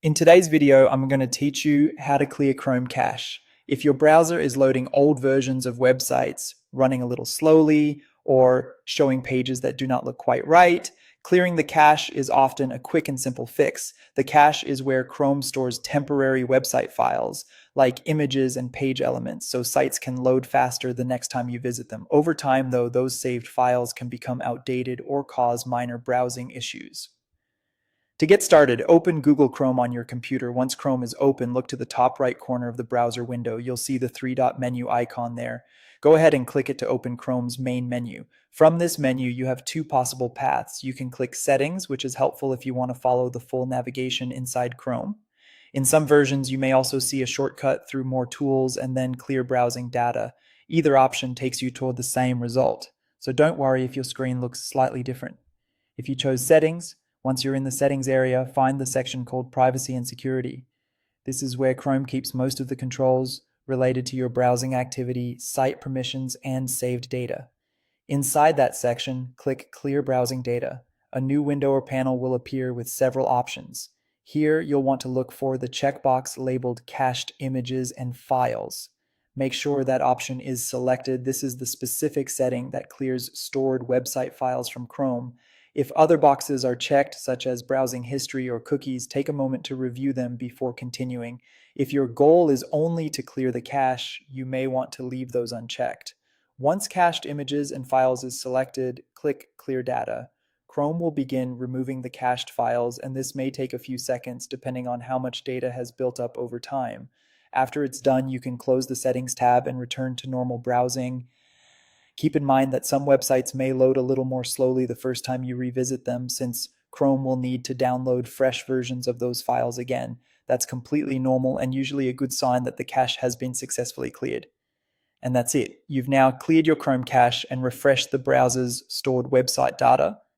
In today's video, I'm going to teach you how to clear Chrome cache. If your browser is loading old versions of websites, running a little slowly, or showing pages that do not look quite right, clearing the cache is often a quick and simple fix. The cache is where Chrome stores temporary website files, like images and page elements, so sites can load faster the next time you visit them. Over time, though, those saved files can become outdated or cause minor browsing issues. To get started, open Google Chrome on your computer. Once Chrome is open, look to the top right corner of the browser window. You'll see the three-dot menu icon there. Go ahead and click it to open Chrome's main menu. From this menu, you have two possible paths. You can click Settings, which is helpful if you want to follow the full navigation inside Chrome. In some versions, you may also see a shortcut through More Tools and then Clear Browsing Data. Either option takes you toward the same result, so don't worry if your screen looks slightly different. If you chose Settings, once you're in the Settings area, find the section called Privacy and Security. This is where Chrome keeps most of the controls related to your browsing activity, site permissions, and saved data. Inside that section, click Clear Browsing Data. A new window or panel will appear with several options. Here, you'll want to look for the checkbox labeled Cached Images and Files. Make sure that option is selected. This is the specific setting that clears stored website files from Chrome. If other boxes are checked, such as browsing history or cookies, take a moment to review them before continuing. If your goal is only to clear the cache, you may want to leave those unchecked. Once cached images and files is selected, click Clear Data. Chrome will begin removing the cached files, and this may take a few seconds depending on how much data has built up over time. After it's done, you can close the Settings tab and return to normal browsing. Keep in mind that some websites may load a little more slowly the first time you revisit them, since Chrome will need to download fresh versions of those files again. That's completely normal and usually a good sign that the cache has been successfully cleared. And that's it. You've now cleared your Chrome cache and refreshed the browser's stored website data.